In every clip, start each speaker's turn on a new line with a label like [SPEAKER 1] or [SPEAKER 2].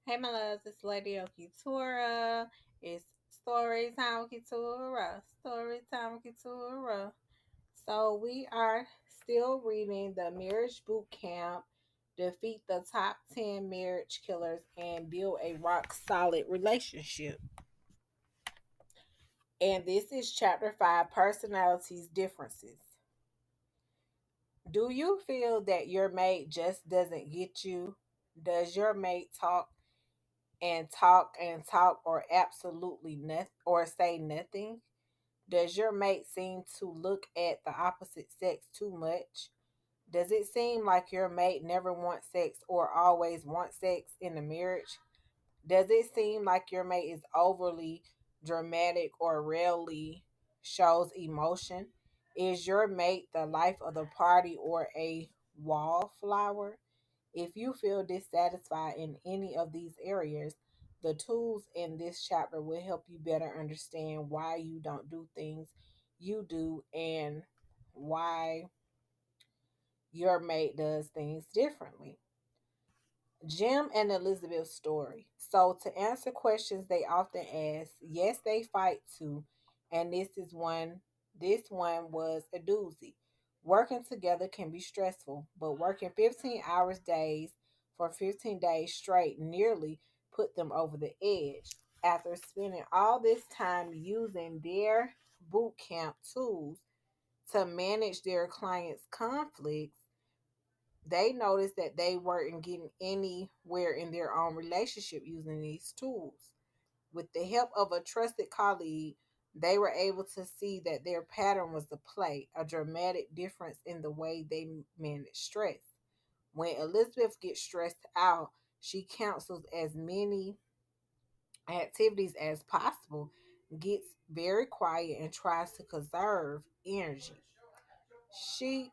[SPEAKER 1] Hey, my loves, it's Lady of Keturah. It's story time with Keturah. Story time with Keturah. So, we are still reading the Marriage Boot Camp, Defeat the Top 10 Marriage Killers, and Build a Rock Solid Relationship. And this is chapter 5, Personalities Differences. Do you feel that your mate just doesn't get you? Does your mate talk or absolutely nothing or say nothing? Does your mate seem to look at the opposite sex too much? Does it seem like your mate never wants sex or always wants sex in the marriage? Does it seem like your mate is overly dramatic or rarely shows emotion? Is your mate the life of the party or a wallflower? If you feel dissatisfied in any of these areas, the tools in this chapter will help you better understand why you don't do things you do and why your mate does things differently. Jim and Elizabeth's story. So, to answer questions they often ask, yes, they fight too, and this one was a doozy. Working together can be stressful, but working 15 hours days for 15 days straight nearly put them over the edge. After spending all this time using their boot camp tools to manage their clients' conflicts, they noticed that they weren't getting anywhere in their own relationship using these tools. With the help of a trusted colleague, they were able to see that their pattern was the play, a dramatic difference in the way they manage stress. When Elizabeth gets stressed out, she cancels as many activities as possible, gets very quiet, and tries to conserve energy. She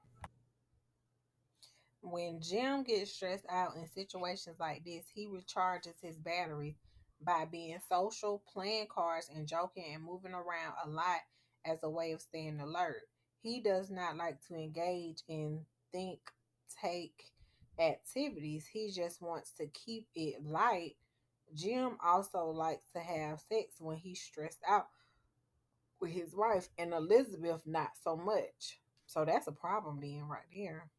[SPEAKER 1] When Jim gets stressed out in situations like this, he recharges his batteries by being social, playing cards, and joking and moving around a lot as a way of staying alert. He does not like to engage in think take activities. He just wants to keep it light. Jim also likes to have sex when he's stressed out with his wife, and Elizabeth not so much. So that's a problem then right there,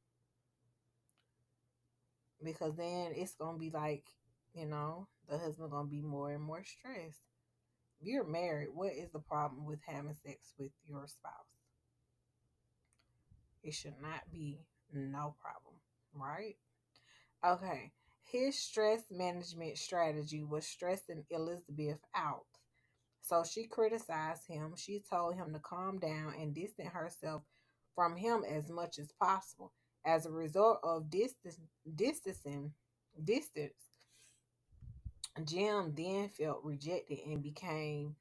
[SPEAKER 1] because then it's gonna be like, the husband gonna be more and more stressed. If you're married, what is the problem with having sex with your spouse? It should not be no problem, right? Okay. His stress management strategy was stressing Elizabeth out. So she criticized him. She told him to calm down and distance herself from him as much as possible. As a result of distancing distance, Jim then felt rejected and became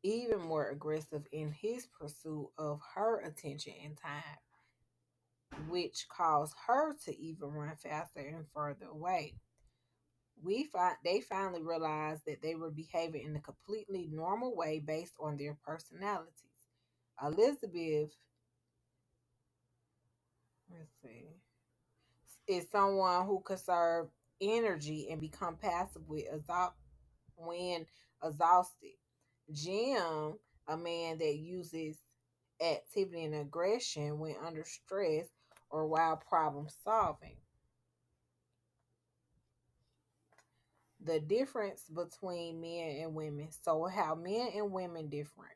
[SPEAKER 1] even more aggressive in his pursuit of her attention and time, which caused her to even run faster and further away. They finally realized that they were behaving in a completely normal way based on their personalities. Elizabeth, let's see, is someone who conserve energy and become passive when exhausted. Jim, a man that uses activity and aggression when under stress or while problem solving. The difference between men and women. So, how men and women different?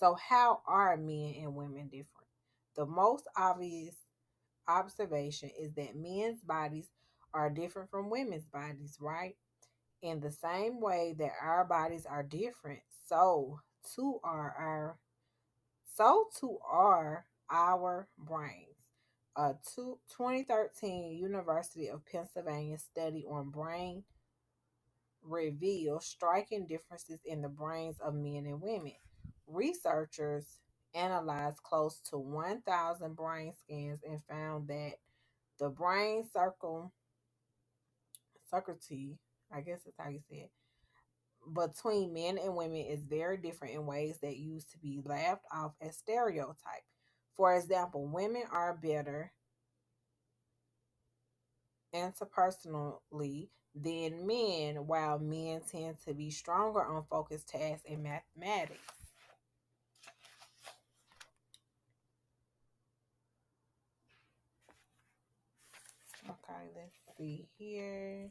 [SPEAKER 1] So, how are men and women different? The most obvious observation is that men's bodies are different from women's bodies, right? In the same way that our bodies are different, too are our our brains. A 2013 University of Pennsylvania study on brain reveals striking differences in the brains of men and women. Researchers analyzed close to 1,000 brain scans and found that the brain circuitry, I guess that's how you say it, between men and women is very different in ways that used to be laughed off as stereotypes. For example, women are better interpersonally than men, while men tend to be stronger on focused tasks and mathematics. Okay, let's see here.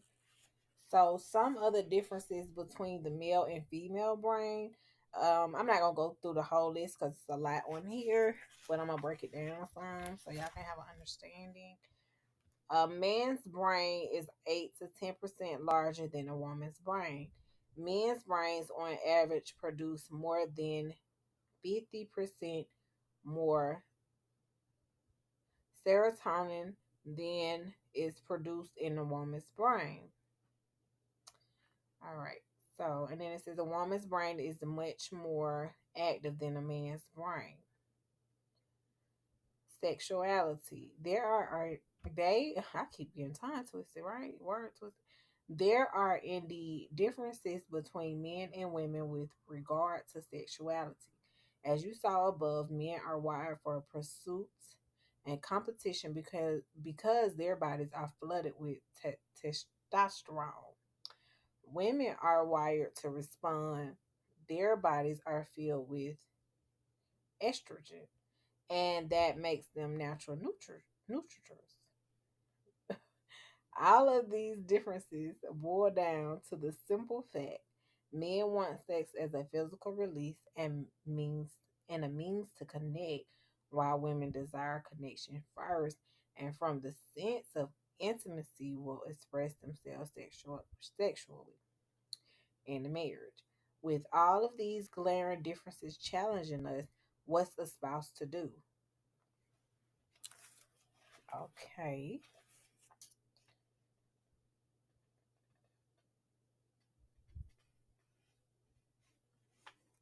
[SPEAKER 1] So, some other differences between the male and female brain. I'm not gonna go through the whole list because it's a lot on here, but I'm gonna break it down some so y'all can have an understanding. A man's brain is 8 to 10% larger than a woman's brain. Men's brains, on average, produce more than 50% more serotonin than is produced in a woman's brain. All right. So, and then it says a woman's brain is much more active than a man's brain. Sexuality. I keep getting tongue twisted, right? Word twisted. There are indeed differences between men and women with regard to sexuality. As you saw above, men are wired for pursuit and competition because their bodies are flooded with testosterone. Women are wired to respond. Their bodies are filled with estrogen, and that makes them natural nutritors. All of these differences boil down to the simple fact men want sex as a physical release and a means to connect, while women desire connection first and from the sense of intimacy will express themselves sexually in the marriage. With all of these glaring differences challenging us, what's a spouse to do? Okay.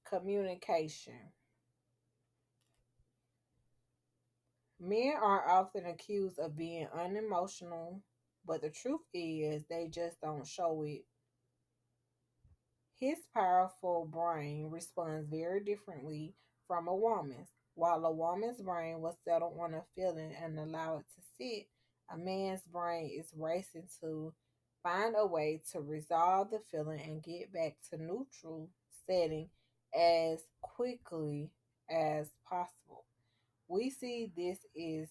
[SPEAKER 1] Communication. Men are often accused of being unemotional, but the truth is they just don't show it. His powerful brain responds very differently from a woman's. While a woman's brain will settle on a feeling and allow it to sit, a man's brain is racing to find a way to resolve the feeling and get back to neutral setting as quickly as possible. We see this is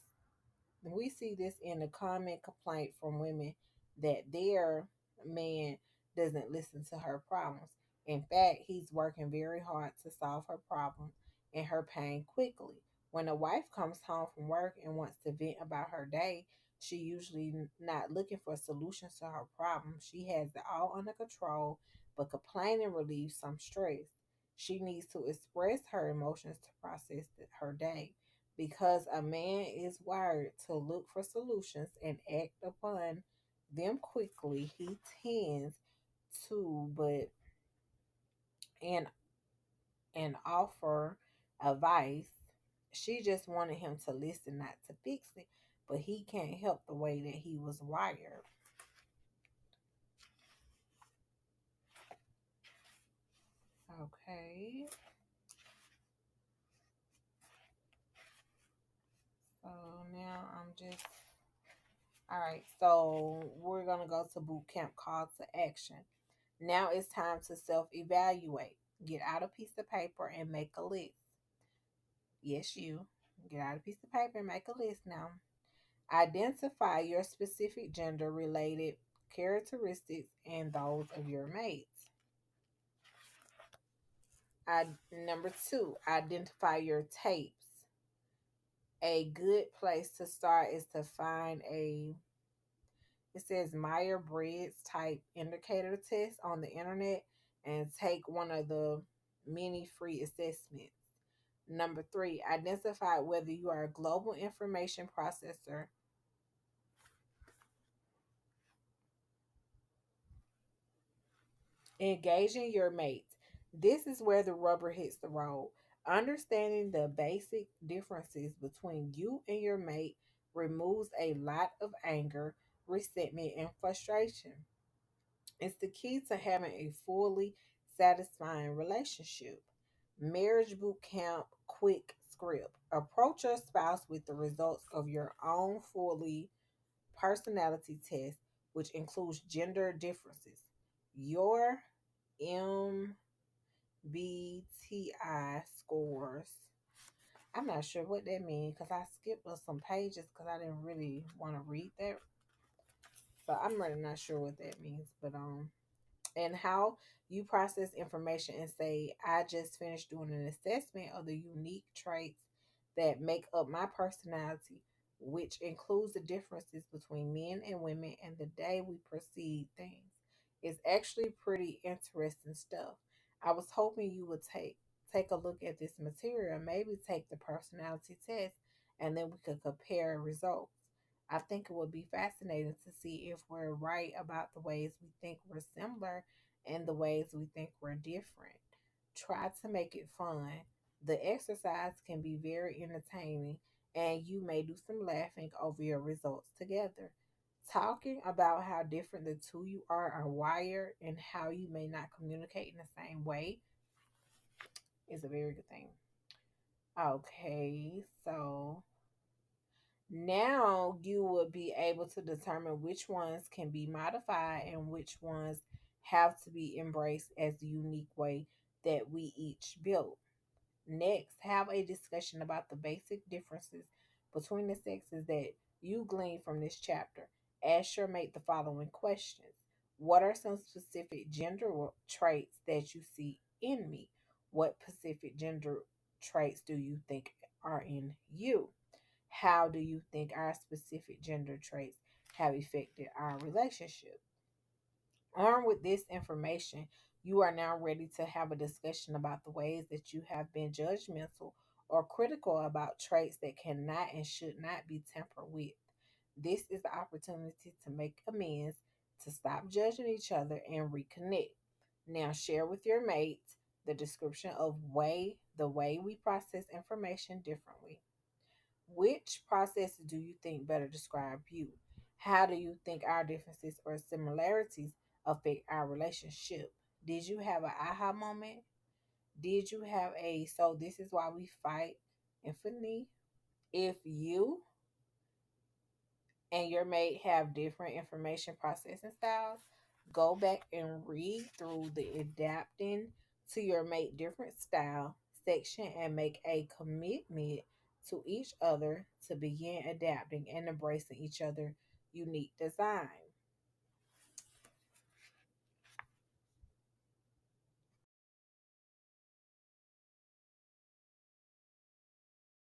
[SPEAKER 1] we see this in a common complaint from women that their man doesn't listen to her problems. In fact, he's working very hard to solve her problems and her pain quickly. When a wife comes home from work and wants to vent about her day, she usually not looking for solutions to her problems. She has it all under control, but complaining relieves some stress. She needs to express her emotions to process her day. Because a man is wired to look for solutions and act upon them quickly, he tends to but and offer advice. She just wanted him to listen, not to fix it, but he can't help the way that he was wired. Okay, so now I'm just all right. So we're gonna go to boot camp call to action. Now it's time to self evaluate. Get out a piece of paper and make a list. Yes, you. Get out a piece of paper and make a list now. Identify your specific gender related characteristics and those of your mates. Number two, identify your tapes. A good place to start is to find it says Meyer Briggs type indicator test on the internet and take one of the many free assessments. Number three, identify whether you are a global information processor. Engaging your mate. This is where the rubber hits the road. Understanding the basic differences between you and your mate removes a lot of anger, resentment, and frustration. It's the key to having a fully satisfying relationship. Marriage boot camp quick script. Approach your spouse with the results of your own fully personality test, which includes gender differences. Your MBTI scores. I'm not sure what that means because I skipped some pages because I didn't really want to read that. So I'm really not sure what that means. But and how you process information and say, I just finished doing an assessment of the unique traits that make up my personality, which includes the differences between men and women and the day we perceive things. It's actually pretty interesting stuff. I was hoping you would take a look at this material, maybe take the personality test, and then we could compare results. I think it would be fascinating to see if we're right about the ways we think we're similar and the ways we think we're different. Try to make it fun. The exercise can be very entertaining, and you may do some laughing over your results together. Talking about how different the two you are wired and how you may not communicate in the same way is a very good thing. Okay, so now you will be able to determine which ones can be modified and which ones have to be embraced as the unique way that we each built. Next, have a discussion about the basic differences between the sexes that you glean from this chapter. Ask your mate the following questions. What are some specific gender traits that you see in me? What specific gender traits do you think are in you? How do you think our specific gender traits have affected our relationship? Armed with this information, you are now ready to have a discussion about the ways that you have been judgmental or critical about traits that cannot and should not be tampered with. This is the opportunity to make amends, to stop judging each other and reconnect. Now share with your mate the description of the way we process information differently. Which process do you think better describe you? How do you think our differences or similarities affect our relationship? Did you have an aha moment? Did you have a so this is why we fight infinitely? If you and your mate have different information processing styles, go back and read through the adapting to your mate different style section and make a commitment to each other to begin adapting and embracing each other unique design.